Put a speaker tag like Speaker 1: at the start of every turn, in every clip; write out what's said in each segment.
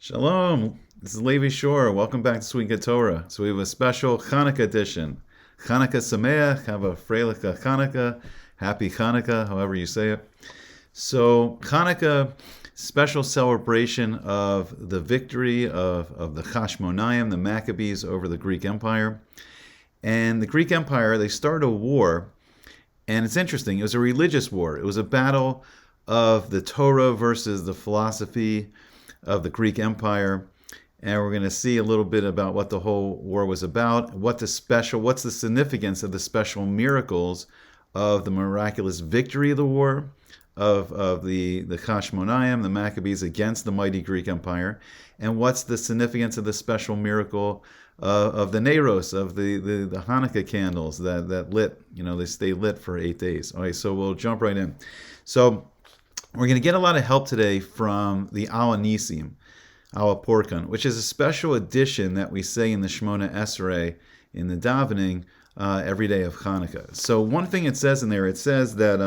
Speaker 1: Shalom, this is Levi Shore. Welcome back to Good Torah. So we have a special Chanukah edition. Chanukah Sameach, have a Freilich Chanukah, Happy Chanukah, however you say it. So Chanukah, special celebration of the victory of the Chashmonaim, the Maccabees over the Greek Empire. And the Greek Empire, they started a war, and it's interesting, it was a religious war. It was a battle of the Torah versus the philosophy of the Greek Empire, and we're going to see a little bit about what the whole war was about, what's the significance of the special miracles of the miraculous victory of the war of the Chashmonaim, the Maccabees against the mighty Greek Empire, and what's the significance of the special miracle of the Neiros, of the Hanukkah candles that lit, they stay lit for 8 days. All right, so we'll jump right in. So we're going to get a lot of help today from the Al Nisim, Al Porkan, which is a special edition that we say in the Shemona Esrei, in the davening, every day of Hanukkah. So one thing it says in there, it says that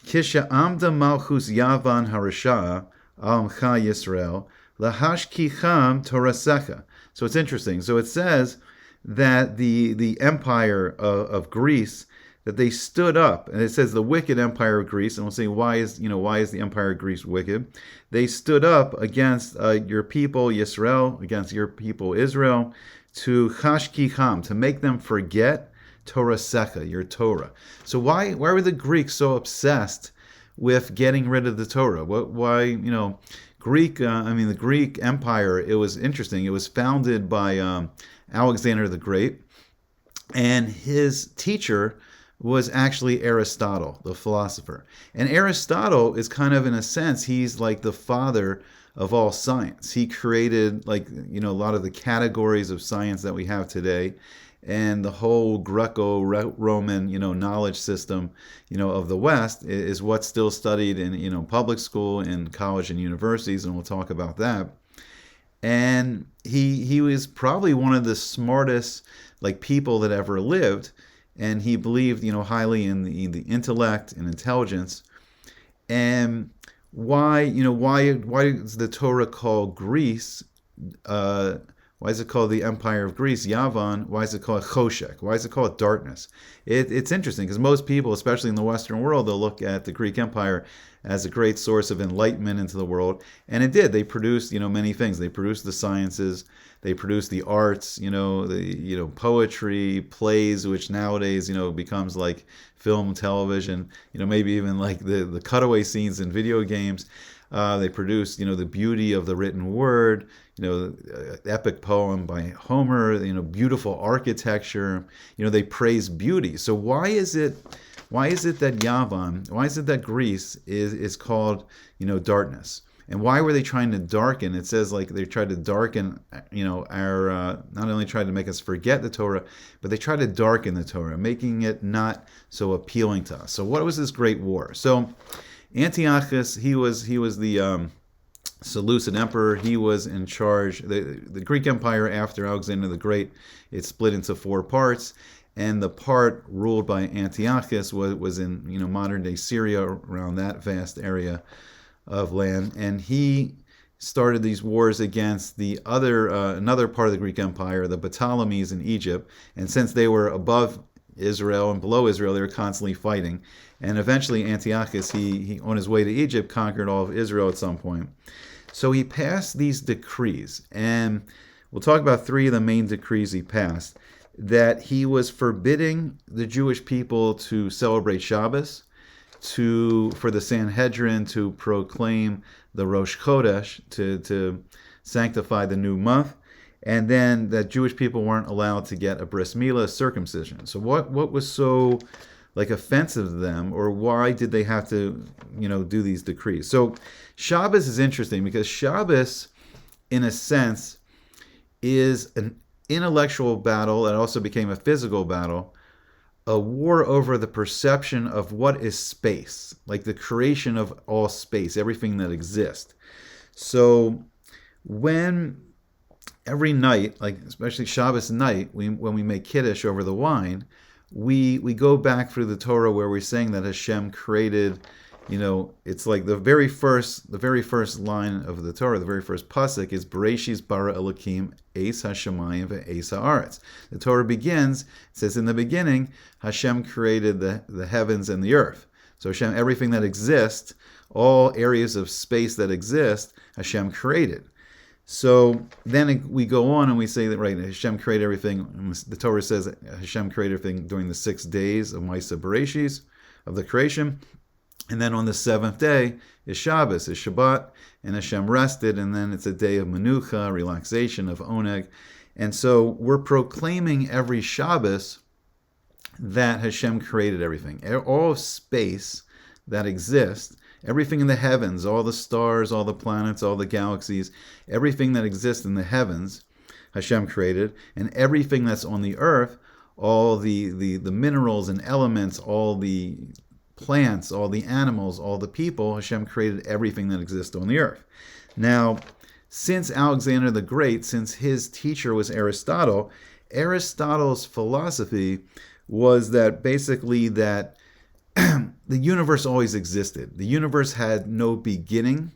Speaker 1: Kisha Amda Malchus Yavan Harasha Al Amcha Yisrael Lahashkicham Torasecha. So it's interesting. So it says that the empire of Greece, that they stood up, and it says the wicked empire of Greece, and we'll say why is the empire of Greece wicked? They stood up against your people Yisrael, against your people Israel, to chashkicham, to make them forget Torasecha, your Torah. So why were the Greeks so obsessed with getting rid of the Torah? The Greek Empire, it was interesting. It was founded by Alexander the Great, and his teacher was actually Aristotle, the philosopher. And Aristotle is kind of, in a sense, he's like the father of all science. He created a lot of the categories of science that we have today, and the whole Greco-Roman, knowledge system, of the West is what's still studied in, public school, in college and universities, and we'll talk about that. And he was probably one of the smartest, people that ever lived, and he believed, highly in the intellect and intelligence. And why is the Torah called Greece? Why is it called the Empire of Greece, Yavan? Why is it called Choshek? Why is it called darkness? It's interesting because most people, especially in the Western world, they'll look at the Greek Empire as a great source of enlightenment into the world, and it did. They produced, many things. They produced the sciences, they produced the arts, the poetry, plays, which nowadays, becomes like film, television, maybe even like the cutaway scenes in video games. They produced, the beauty of the written word, epic poem by Homer, beautiful architecture. They praise beauty. So why is it that Yavan, why is it that Greece is called, darkness? And why were they trying to darken? It says they tried to darken, our, not only tried to make us forget the Torah, but they tried to darken the Torah, making it not so appealing to us. So what was this great war? So Antiochus, he was the Seleucid emperor. He was in charge. The Greek Empire after Alexander the Great, it split into 4 parts, and the part ruled by Antiochus was in modern day Syria, around that vast area of land, and he started these wars against the another part of the Greek Empire, the Ptolemies in Egypt, and since they were above Israel and below Israel, they were constantly fighting. And eventually Antiochus, he on his way to Egypt, conquered all of Israel at some point. So he passed these decrees, and we'll talk about 3 of the main decrees he passed, that he was forbidding the Jewish people to celebrate Shabbos, for the Sanhedrin to proclaim the Rosh Chodesh, to sanctify the new month, and then that Jewish people weren't allowed to get a bris milah, circumcision. So what was so offensive to them, or why did they have to do these decrees? So Shabbos is interesting because Shabbos, in a sense, is an intellectual battle that also became a physical battle, a war over the perception of what is space, like the creation of all space, everything that exists. So when every night, especially Shabbos night, when we make Kiddush over the wine, we go back through the Torah where we're saying that Hashem created It's like the very first line of the Torah, the very first pasuk is Bereshis bara Elokim eis hashamayim ve'eis haaretz. The Torah begins, it says in the beginning, Hashem created the heavens and the earth. So Hashem, everything that exists, all areas of space that exist, Hashem created. So then we go on and we say that, right, Hashem created everything. The Torah says that Hashem created everything during the 6 days of Maisa Bereshis, of the creation. And then on the 7th day is Shabbos, is Shabbat, and Hashem rested, and then it's a day of Menucha, relaxation, of Oneg. And so we're proclaiming every Shabbos that Hashem created everything. All space that exists, everything in the heavens, all the stars, all the planets, all the galaxies, everything that exists in the heavens, Hashem created, and everything that's on the earth, all the minerals and elements, all the plants, all the animals, all the people, Hashem created everything that exists on the earth. Now, since Alexander the Great, since his teacher was Aristotle, Aristotle's philosophy was that basically that the universe always existed. The universe had no beginning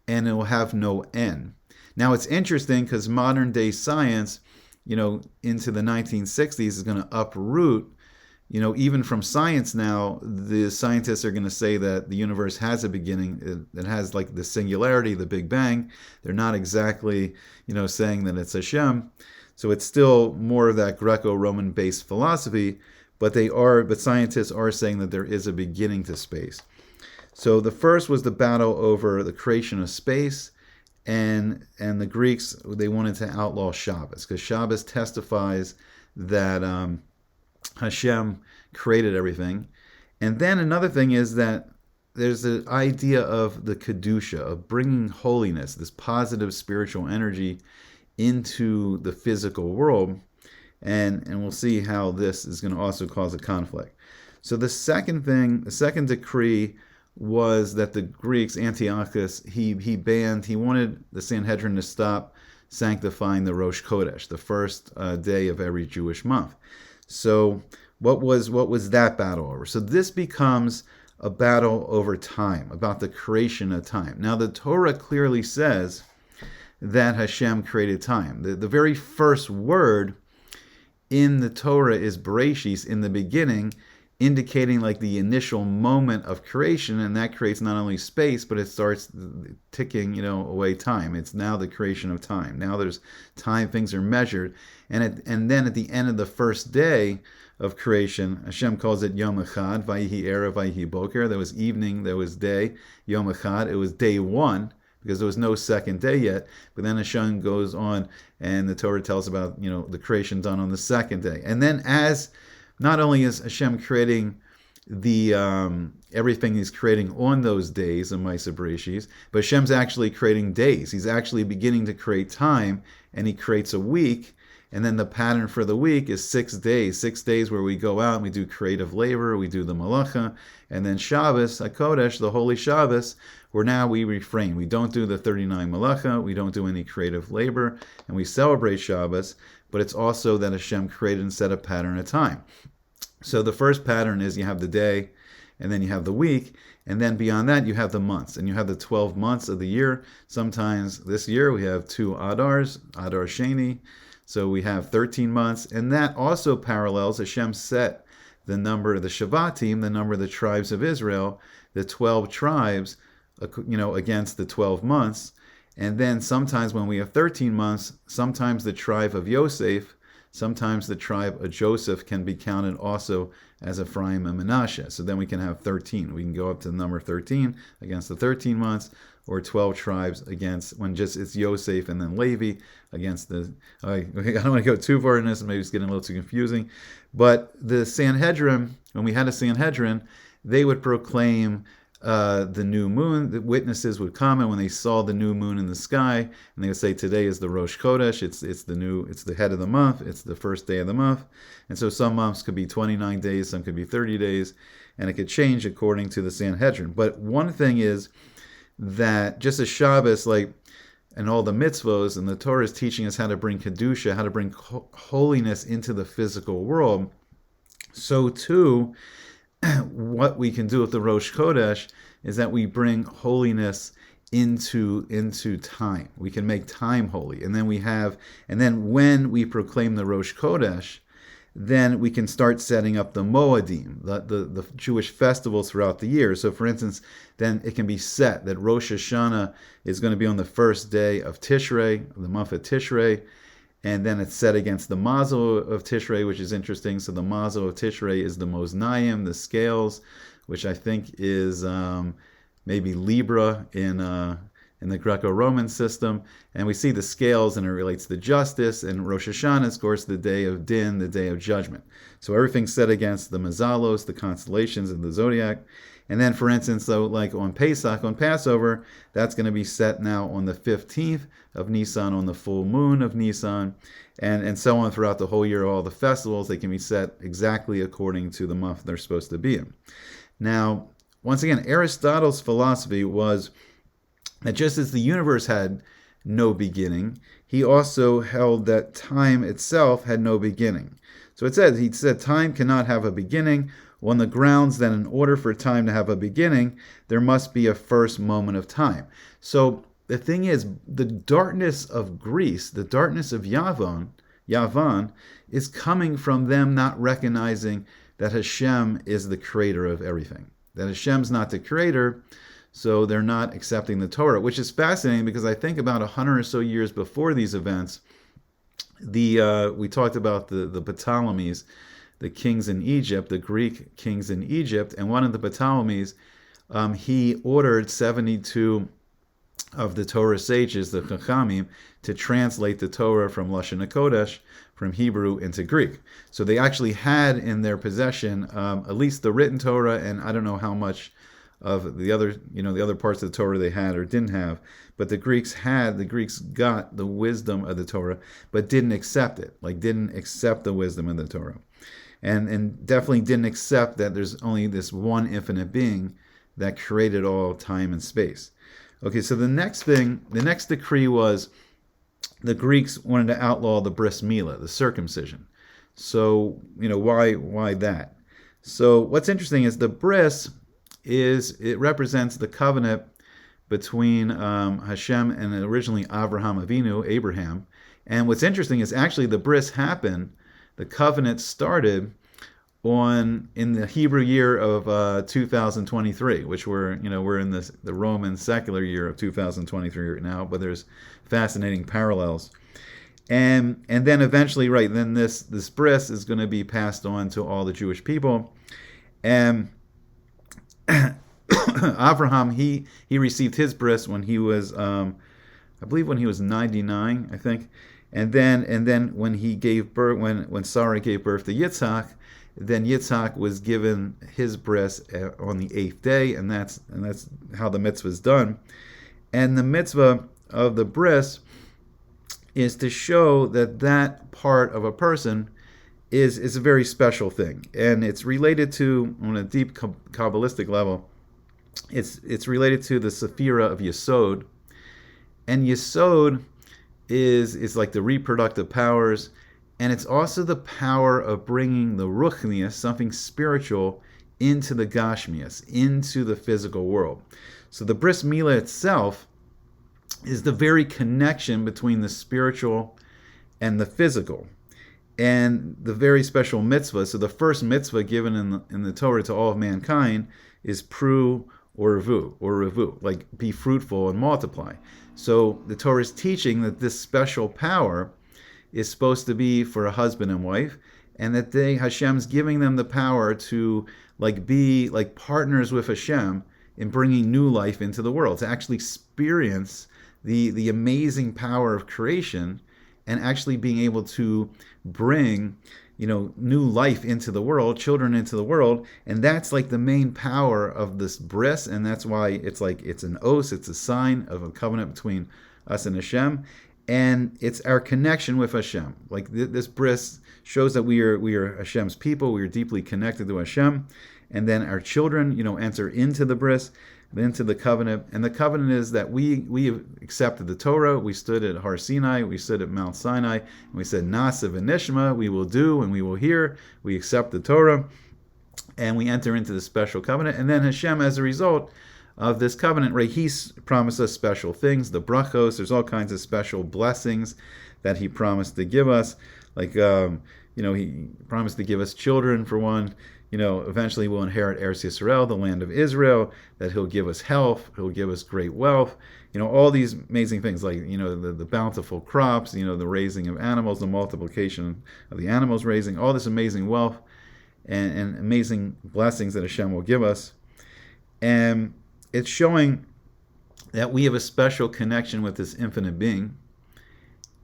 Speaker 1: and it will have no end. Now it's interesting because modern day science, into the 1960s is going to uproot, even from science now, the scientists are going to say that the universe has a beginning. It has like the singularity, the Big Bang. They're not exactly, saying that it's Hashem. So it's still more of that Greco-Roman based philosophy, but scientists are saying that there is a beginning to space. So the first was the battle over the creation of space, and the Greeks, they wanted to outlaw Shabbos, because Shabbos testifies that Hashem created everything. And then another thing is that there's the idea of the Kedusha, of bringing holiness, this positive spiritual energy into the physical world. And we'll see how this is going to also cause a conflict. So the second decree was that the Greeks, Antiochus, he wanted the Sanhedrin to stop sanctifying the Rosh Chodesh, the first day of every Jewish month. So what was that battle over? So this becomes a battle over time, about the creation of time. Now the Torah clearly says that Hashem created time. The very first word in the Torah is Bereshis, in the beginning, indicating like the initial moment of creation, and that creates not only space, but it starts ticking, away time. It's now the creation of time. Now there's time, things are measured, and then at the end of the first day of creation, Hashem calls it Yom Echad, Vayihi Erev, Vayihi Boker. There was evening, there was day, Yom Echad. It was day one, because there was no second day yet. But then Hashem goes on, and the Torah tells about, the creation done on the second day. And then as not only is Hashem creating the everything he's creating on those days of Maisa Bereshis, but Hashem's actually creating days. He's actually beginning to create time, and he creates a week. And then the pattern for the week is 6 days. 6 days where we go out and we do creative labor, we do the malacha, and then Shabbos, HaKodesh, the Holy Shabbos, where now we refrain. We don't do the 39 malacha, we don't do any creative labor, and we celebrate Shabbos, but it's also that Hashem created and set a pattern of time. So the first pattern is you have the day, and then you have the week, and then beyond that you have the months, and you have the 12 months of the year. Sometimes this year we have 2 Adars, Adar Sheni, so we have 13 months, and that also parallels, Hashem set the number of the Shavatim, the number of the tribes of Israel, the 12 tribes, against the 12 months. And then sometimes when we have 13 months, sometimes the tribe of Yosef, sometimes the tribe of Joseph can be counted also as Ephraim and Manasseh. So then we can have 13. We can go up to the number 13 against the 13 months, or 12 tribes against, when just it's Yosef and then Levi against the, I don't want to go too far in this, maybe it's getting a little too confusing, but the Sanhedrin, when we had a Sanhedrin, they would proclaim the new moon. The witnesses would come, and when they saw the new moon in the sky, and they would say, today is the Rosh Chodesh, it's the head of the month, it's the first day of the month. And so some months could be 29 days, some could be 30 days, and it could change according to the Sanhedrin. But one thing is that just as Shabbos, and all the mitzvos, and the Torah is teaching us how to bring Kedusha, how to bring holiness into the physical world, so too, what we can do with the Rosh Chodesh is that we bring holiness into time. We can make time holy, and then when we proclaim the Rosh Chodesh, then we can start setting up the Moadim, the Jewish festivals throughout the year. So, for instance, then it can be set that Rosh Hashanah is going to be on the first day of Tishrei, the month of Tishrei, and then it's set against the Mazel of Tishrei, which is interesting. So the Mazel of Tishrei is the Moznayim, the scales, which I think is maybe Libra in the Greco-Roman system. And we see the scales, and it relates to justice. And Rosh Hashanah is, of course, the day of Din, the day of judgment. So everything's set against the Mazalos, the constellations of the zodiac. And then, for instance, though, like on Pesach, on Passover, that's going to be set now on the 15th of Nisan, on the full moon of Nisan, and so on throughout the whole year. All the festivals, they can be set exactly according to the month they're supposed to be in. Now, once again, Aristotle's philosophy was that just as the universe had no beginning, he also held that time itself had no beginning. So he said, time cannot have a beginning, on the grounds that in order for time to have a beginning, there must be a first moment of time. So the thing is, the darkness of Greece, the darkness of Yavan, is coming from them not recognizing that Hashem is the creator of everything. That Hashem's not the creator, so they're not accepting the Torah, which is fascinating because I think about 100 or so years before these events, we talked about the Ptolemies, the kings in Egypt, the Greek kings in Egypt, and one of the Ptolemies, he ordered 72 of the Torah sages, the Chachamim, to translate the Torah from Lashon HaKodesh, from Hebrew into Greek. So they actually had in their possession at least the written Torah, and I don't know how much of the other parts of the Torah they had or didn't have, but the Greeks got the wisdom of the Torah, but didn't accept it, didn't accept the wisdom of the Torah. And definitely didn't accept that there's only this one infinite being that created all time and space. Okay, so the next decree was the Greeks wanted to outlaw the bris milah, the circumcision. So, why that? So what's interesting is the bris it represents the covenant between Hashem and originally Avraham Avinu, Abraham. And what's interesting is actually the bris happened, the covenant started in the Hebrew year of 2023, which we're in the Roman secular year of 2023 right now, but there's fascinating parallels. And then eventually, then this bris is going to be passed on to all the Jewish people. And Avraham, he received his bris when he was, I believe when he was 99, I think. And then when he gave birth, when Sarah gave birth to Yitzhak, then Yitzhak was given his bris on the 8th day, and that's how the mitzvah is done. And the mitzvah of the bris is to show that part of a person is a very special thing, and it's related to, on a deep Kabbalistic level, it's related to the Sephira of Yesod, and Yesod is like the reproductive powers, and it's also the power of bringing the ruchnius, something spiritual, into the gashmias, into the physical world. So the bris milah itself is the very connection between the spiritual and the physical, and the very special mitzvah. So the first mitzvah given in the Torah to all of mankind is pru or revu, like be fruitful and multiply. So the Torah is teaching that this special power is supposed to be for a husband and wife, and that Hashem's giving them the power to be like partners with Hashem in bringing new life into the world, to actually experience the amazing power of creation, and actually being able to bring new life into the world, children into the world. And that's like the main power of this bris, and that's why it's an os, it's a sign of a covenant between us and Hashem, and it's our connection with Hashem. This bris shows that we are Hashem's people, we are deeply connected to Hashem, and then our children enter into the bris, into the covenant. And the covenant is that we have accepted the Torah. We stood at Har Sinai, we stood at Mount Sinai, and we said, Nasa v'nishma, we will do and we will hear. We accept the Torah. and we enter into the special covenant. And then Hashem, as a result of this covenant, right, He's promised us special things, the brachos. There's all kinds of special blessings that He promised to give us. Like, He promised to give us children, for one. Eventually we'll inherit Eretz Yisrael, the land of Israel, that He'll give us health, He'll give us great wealth, all these amazing things, like, the bountiful crops, the raising of animals, the multiplication of the animals raising, all this amazing wealth and amazing blessings that Hashem will give us. And it's showing that we have a special connection with this infinite being,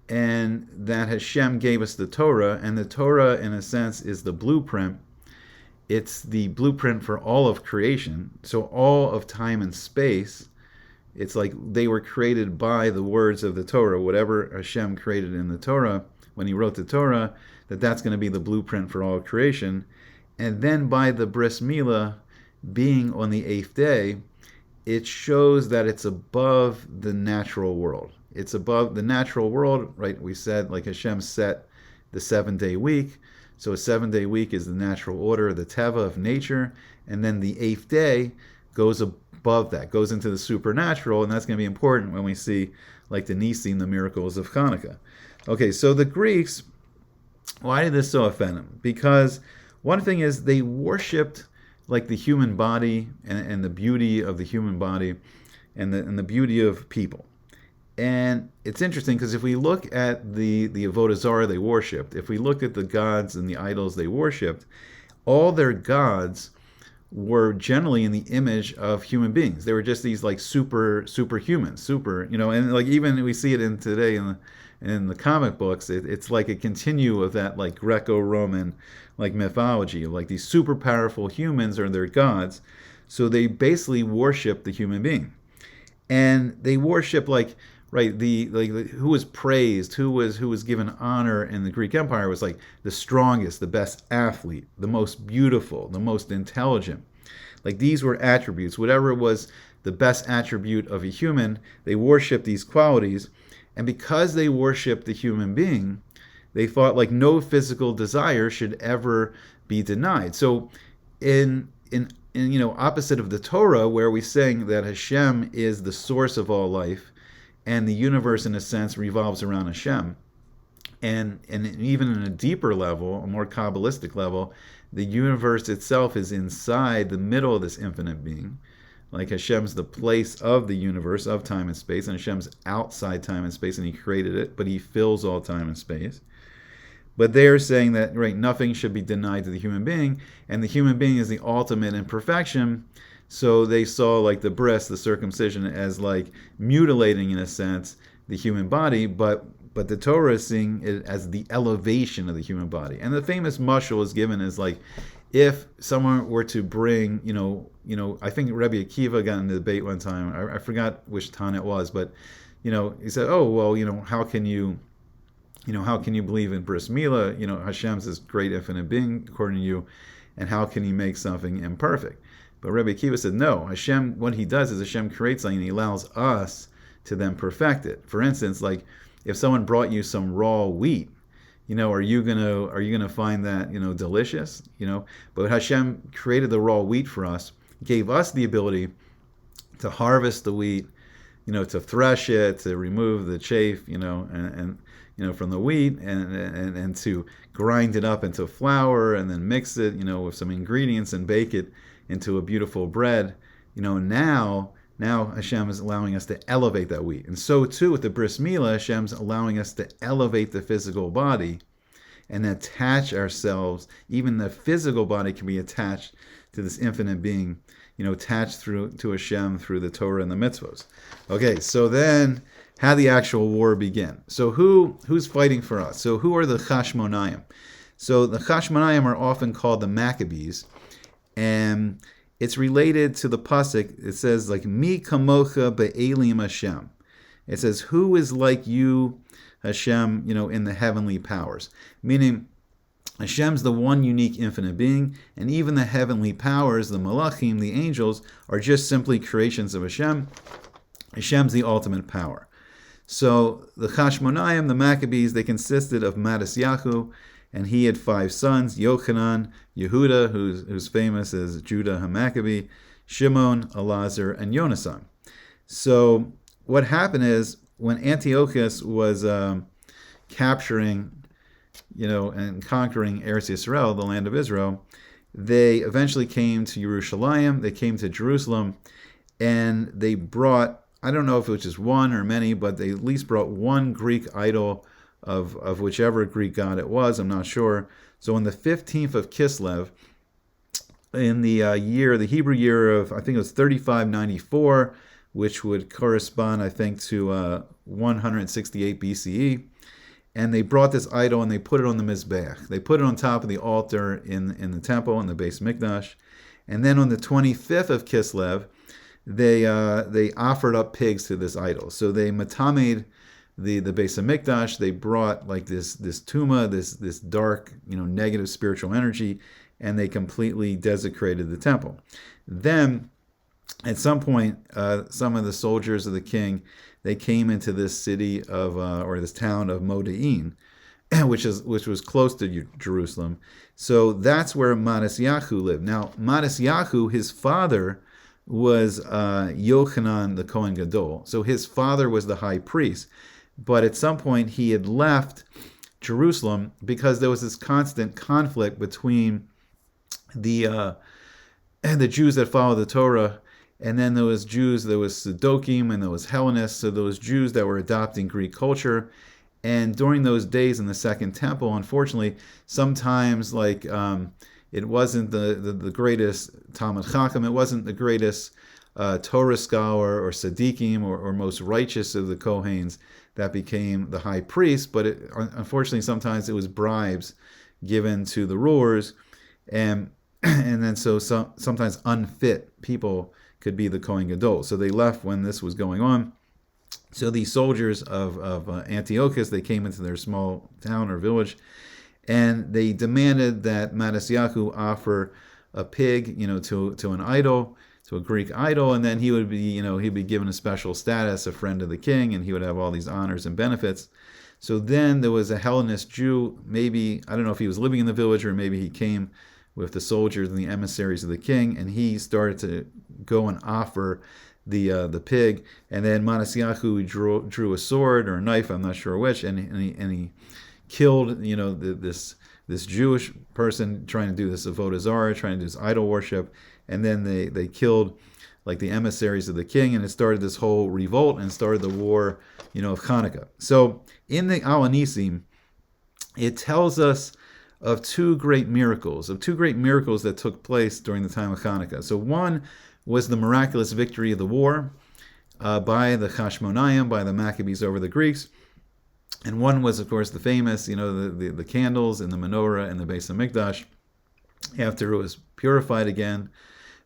Speaker 1: and that Hashem gave us the Torah, and the Torah, in a sense, is the blueprint. It's the blueprint for all of creation. So all of time and space, it's like they were created by the words of the Torah. Whatever Hashem created in the Torah, when He wrote the Torah, that's going to be the blueprint for all of creation. And then by the Bris Milah being on the 8th day, it shows that it's above the natural world. It's above the natural world, right? We said, like, Hashem set the 7-day week. So a 7-day week is the natural order, the teva of nature, and then the 8th day goes above that, goes into the supernatural, and that's going to be important when we see, like, the Nisim, the miracles of Chanukah. Okay, so the Greeks, why did this so offend them? Because one thing is they worshipped, like, the human body and the beauty of the human body and the beauty of people. And it's interesting because if we look at the Avodah Zarah they worshipped, if we look at the gods and the idols they worshipped, all their gods were generally in the image of human beings. They were just these, like, superhumans, and, like, even we see it in today in the comic books. It's like a continue of that, like, Greco-Roman, like, mythology. Like, these super powerful humans are their gods. So they basically worship the human being, and they worship, like, right, who was praised, who was given honor in the Greek Empire was, like, the strongest, the best athlete, the most beautiful, the most intelligent. Like, these were attributes. Whatever was the best attribute of a human, they worshipped these qualities. And because they worshipped the human being, they thought, like, no physical desire should ever be denied. So in opposite of the Torah, where we saying that Hashem is the source of all life, and the universe, in a sense, revolves around Hashem. And even in a deeper level, a more Kabbalistic level, the universe itself is inside the middle of this infinite being. Like, Hashem's the place of the universe, of time and space, and Hashem's outside time and space, and He created it, but He fills all time and space. But they're saying that, right, nothing should be denied to the human being, and the human being is the ultimate in perfection. So they saw, like, the bris, the circumcision, as, like, mutilating, in a sense, the human body, but the Torah is seeing it as the elevation of the human body. And the famous mashal is given as, like, if someone were to bring, I think Rabbi Akiva got in a debate one time. I forgot which Tana it was, but, he said, oh, well, how can you believe in Bris Milah? Hashem's this great infinite being, according to you, and how can He make something imperfect? But Rabbi Akiva said, no, Hashem, what He does is Hashem creates something and He allows us to then perfect it. For instance, like, if someone brought you some raw wheat, are you gonna find that, delicious? But Hashem created the raw wheat for us, gave us the ability to harvest the wheat, to thresh it, to remove the chaff, and from the wheat, and to grind it up into flour, and then mix it, with some ingredients and bake it into a beautiful bread. Now Hashem is allowing us to elevate that wheat. And so too with the Bris Milah, Hashem's allowing us to elevate the physical body and attach ourselves. Even the physical body can be attached to this infinite being, attached to Hashem through the Torah and the mitzvos. Okay, so then how the actual war begin. So who's fighting for us? So who are the Chashmonayim? So the Chashmonayim are often called the Maccabees, and it's related to the pasuk. It says, like, Mi kamocha be'elim Hashem. It says, who is like you, Hashem, in the heavenly powers? Meaning, Hashem's the one unique infinite being, and even the heavenly powers, the malachim, the angels, are just simply creations of Hashem. Hashem's the ultimate power. So the Chashmonayim, the Maccabees, they consisted of Mattisyahu, and he had 5 sons: Yochanan, Yehuda, who's famous as Judah HaMaccabee, Shimon, Elazar, and Yonasan. So what happened is, when Antiochus was capturing, and conquering Eretz Yisrael, the land of Israel, they eventually came to Yerushalayim, they came to Jerusalem, and they brought, I don't know if it was just one or many, but they at least brought one Greek idol of whichever Greek god it was, I'm not sure. So on the 15th of Kislev, in the Hebrew year of, I think it was 3594, which would correspond, I think, to 168 BCE, and they brought this idol and they put it on the Mizbeach. They put it on top of the altar in the temple, in the Beis Mikdash. And then on the 25th of Kislev, they offered up pigs to this idol. So they matamed the Beis Mikdash. They brought like this tuma, this dark, negative spiritual energy, and they completely desecrated the temple. Then, at some point, some of the soldiers of the king, they came into this city of, or this town of Modi'in, which was close to Jerusalem. So that's where Matisyahu lived. Now, Matisyahu, his father was Yochanan the Kohen Gadol. So his father was the high priest. But at some point, he had left Jerusalem because there was this constant conflict between the Jews that followed the Torah, and then there was Sadokim, and there was Hellenists, so those Jews that were adopting Greek culture. And during those days in the Second Temple, unfortunately, sometimes it wasn't the greatest Talmud Chacham, it wasn't the greatest Torah scholar or Sadiqim or most righteous of the Kohanes that became the high priest, but unfortunately sometimes it was bribes given to the rulers, and then sometimes unfit people could be the Kohen Gadol. So they left when this was going on. So these soldiers of Antiochus, they came into their small town or village, and they demanded that Matisyahu offer a pig, to an idol, to a Greek idol, and then he would be, he'd be given a special status, a friend of the king, and he would have all these honors and benefits. So then there was a Hellenist Jew, maybe, I don't know if he was living in the village or maybe he came with the soldiers and the emissaries of the king, and he started to go and offer the pig, and then Matisyahu drew a sword or a knife, I'm not sure which, and he killed this Jewish person trying to do this avodah zarah, trying to do this idol worship, and then they killed like the emissaries of the king, and it started this whole revolt and started the war of Chanukah. So in the Al Anisim, it tells us of two great miracles that took place during the time of Chanukah. So one was the miraculous victory of the war by the Chashmonayim, by the Maccabees over the Greeks. And one was, of course, the famous, the candles in the menorah in the Beis HaMikdash, after it was purified again,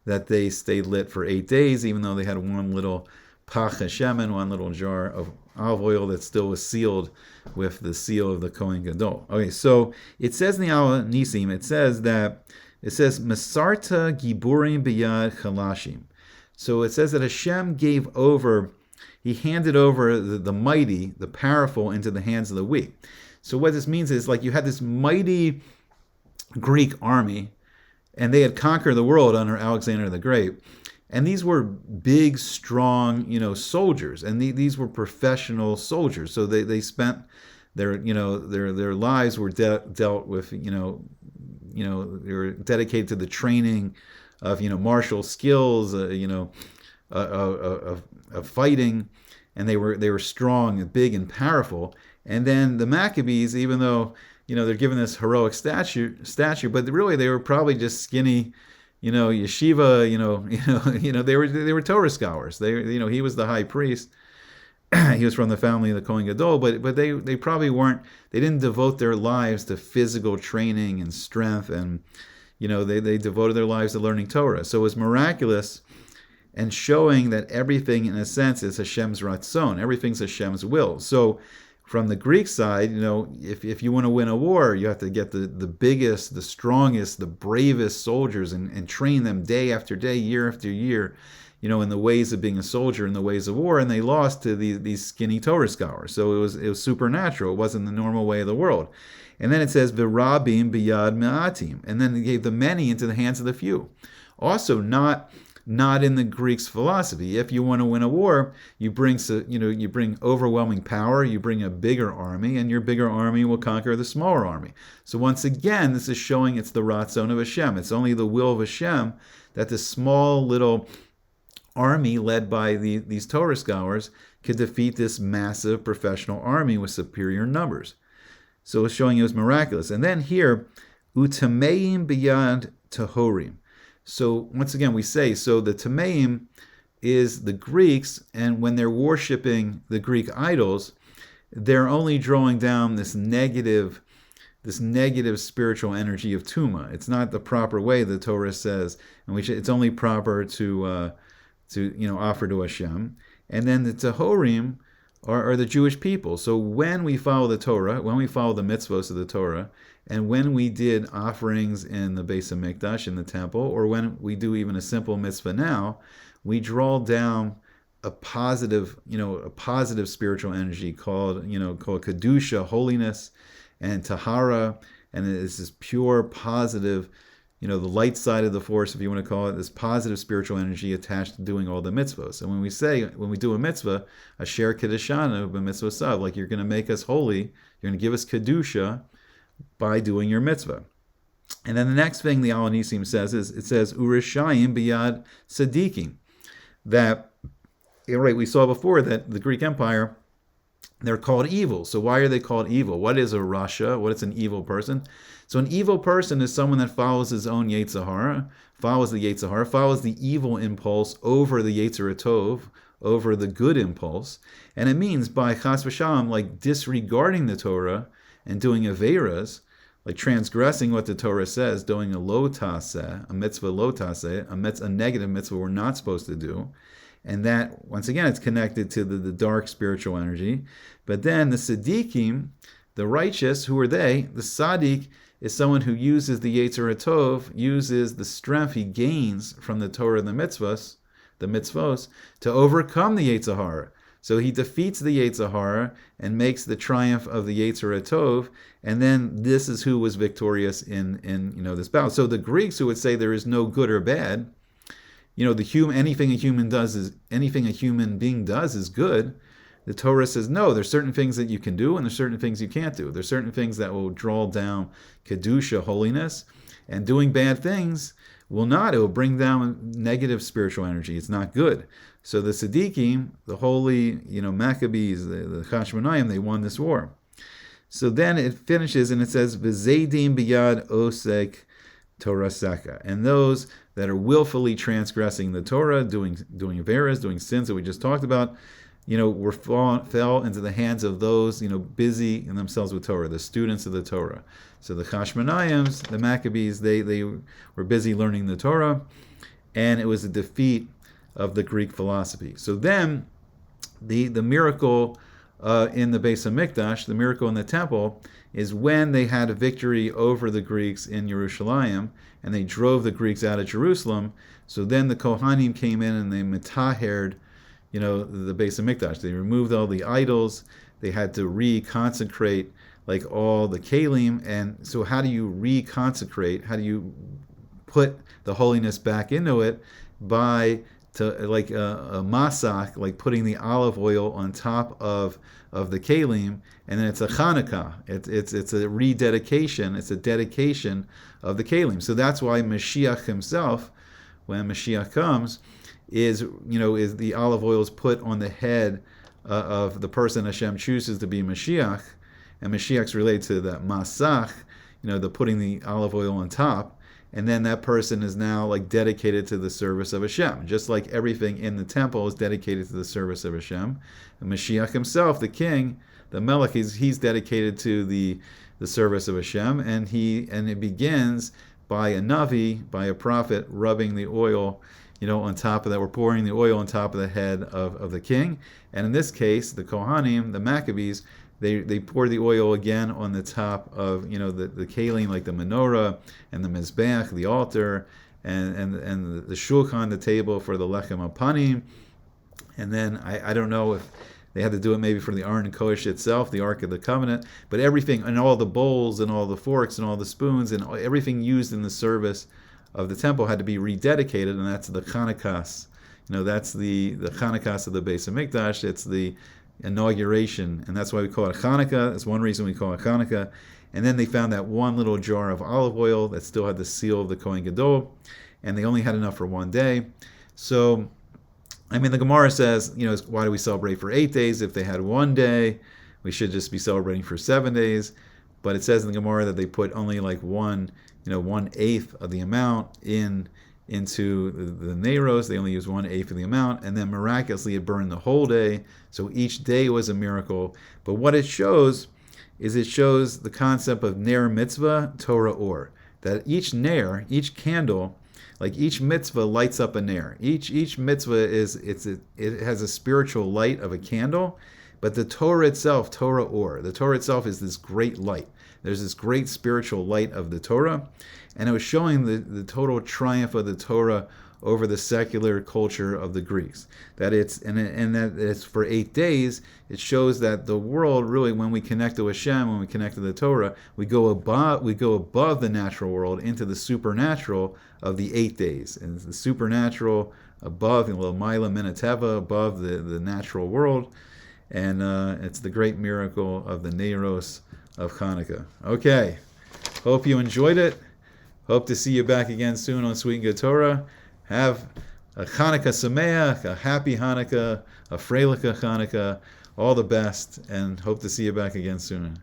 Speaker 1: that they stayed lit for 8 days, even though they had one little pach hashemen, one little jar of olive oil that still was sealed with the seal of the Kohen Gadol. Okay, so it says in the Al Nisim, it says Masarta Giburim Biyad Chalashim. So it says that Hashem he handed over the mighty, the powerful, into the hands of the weak. So what this means is, like, you had this mighty Greek army, and they had conquered the world under Alexander the Great. And these were big, strong, soldiers, and these were professional soldiers. So they spent their lives were dealt with, they were dedicated to the training of martial skills, of fighting, and they were strong and big and powerful. And then the Maccabees, even though they're given this heroic statue, but really they were probably just skinny, yeshiva, they were Torah scholars. He was the high priest. He was from the family of the Kohen Gadol, but they probably weren't. They didn't devote their lives to physical training and strength, and they devoted their lives to learning Torah. So it was miraculous, and showing that everything, in a sense, is Hashem's ratzon. Everything's Hashem's will. So from the Greek side, if you want to win a war, you have to get the biggest, the strongest, the bravest soldiers and train them day after day, year after year, in the ways of being a soldier, in the ways of war, and they lost to these skinny Torah scholars. So it was supernatural. It wasn't the normal way of the world. And then it says v'rabim biyad me'atim, and then he gave the many into the hands of the few. Also, not in the Greeks' philosophy. If you want to win a war, you bring overwhelming power, you bring a bigger army, and your bigger army will conquer the smaller army. So once again, this is showing it's the Ratzon of Hashem. It's only the will of Hashem that this small little army led by these Torah scholars could defeat this massive professional army with superior numbers. So it's showing it was miraculous. And then here, utameim biyad tahorim. So once again, we say, so the tameim is the Greeks, and when they're worshiping the Greek idols, they're only drawing down this negative spiritual energy of tuma. It's not the proper way, the Torah says, and it's only proper to offer to Hashem. And then the tahorim are the Jewish people. So when we follow the Torah, when we follow the mitzvos of the Torah, and when we did offerings in the Beis HaMikdash, in the temple, or when we do even a simple mitzvah now, we draw down a positive spiritual energy called kedusha, holiness, and tahara, and it's this pure, positive, the light side of the force, if you want to call it, this positive spiritual energy attached to doing all the mitzvahs. And when we do a mitzvah, asher kedushanu b'mitzvah sav, like you're going to make us holy, you're going to give us kedusha by doing your mitzvah. And then the next thing the Al-Nisim says is, it says, urishayim biyad tzadikim, that, we saw before that the Greek Empire, they're called evil. So why are they called evil? What is a rasha? What is an evil person? So an evil person is someone that follows his own Yetzer Hara, follows the evil impulse over the Yetzer Tov, over the good impulse. And it means by chas v'shalom, like disregarding the Torah and doing averas, like transgressing what the Torah says, doing a lo taseh, a mitzvah lo taseh, a negative mitzvah we're not supposed to do. And that, once again, it's connected to the dark spiritual energy. But then the tzaddikim, the righteous, who are they? The tzaddik is someone who uses the Yetzer Tov, uses the strength he gains from the Torah and the mitzvos, to overcome the Yetzer Hara. So he defeats the Yetzer Hara and makes the triumph of the Yetzer Tov, and then this is who was victorious in this battle. So the Greeks, who would say there is no good or bad, anything a human being does is good. The Torah says no. There's certain things that you can do, and there's certain things you can't do. There's certain things that will draw down kedusha, holiness, and doing bad things will not. It will bring down negative spiritual energy. It's not good. So the tzaddikim, the holy, Maccabees, the Chashmonaim, they won this war. So then it finishes and it says, "V'zeidim biyad osek toraseka," and those that are willfully transgressing the Torah, doing averas, doing sins that we just talked about, fell into the hands of those, busy in themselves with Torah, the students of the Torah. So the Chashmonaim, the Maccabees, they were busy learning the Torah, and it was a defeat of the Greek philosophy. So then, the miracle in the Beis HaMikdash, the miracle in the temple, is when they had a victory over the Greeks in Yerushalayim, and they drove the Greeks out of Jerusalem. So then the Kohanim came in and they metahered, the Beis HaMikdash. They removed all the idols. They had to reconsecrate like all the kalim. And so how do you reconsecrate? How do you put the holiness back into it? By like a masak, like putting the olive oil on top of the kalim, and then it's a Chanukah. It's a rededication. It's a dedication of the kalim. So that's why Mashiach himself, when Mashiach comes, is the olive oil is put on the head of the person Hashem chooses to be Mashiach, and Mashiach's related to the masach, the putting the olive oil on top. And then that person is now like dedicated to the service of Hashem. Just like everything in the temple is dedicated to the service of Hashem. The Mashiach himself, the king, the Melech, he's dedicated to the service of Hashem. And it begins by a Navi, by a prophet, rubbing the oil, on top of that. We're pouring the oil on top of the head of the king. And in this case, the Kohanim, the Maccabees, they pour the oil again on the top of the kalim, like the menorah and the mizbeach, the altar, and the shulchan, the table for the lechem apanim. And then I don't know if they had to do it maybe for the Aron Kodesh itself, the Ark of the Covenant, but everything, and all the bowls and all the forks and all the spoons and everything used in the service of the temple had to be rededicated, and that's the Chanukahs. That's the Chanukahs of the Beis HaMikdash. It's the inauguration, and that's why we call it Chanukah. That's one reason we call it Chanukah. And then they found that one little jar of olive oil that still had the seal of the Kohen Gadol, and they only had enough for one day. So, the Gemara says, why do we celebrate for 8 days? If they had one day, we should just be celebrating for 7 days. But it says in the Gemara that they put only like 1/8 of the amount into the Neiros. They only used 1/8 of the amount, and then miraculously it burned the whole day. So each day was a miracle. But what it shows is the concept of Ner Mitzvah, Torah Or. That each Ner, each candle, like each mitzvah lights up a ner. Each mitzvah it has a spiritual light of a candle, but the Torah itself, Torah Or, the Torah itself is this great light. There's this great spiritual light of the Torah, and it was showing the total triumph of the Torah over the secular culture of the Greeks. That it's for 8 days. It shows that the world really, when we connect to Hashem, when we connect to the Torah, we go above the natural world into the supernatural of the 8 days, and the supernatural above, Maila Minateva, above the natural world, and it's the great miracle of the Neiros of Chanukah. Okay, hope you enjoyed it. Hope to see you back again soon on Sweet and Good Torah. Have a Chanukah Sameach, a happy Hanukkah, a Freiliche Chanukah, all the best, and hope to see you back again soon.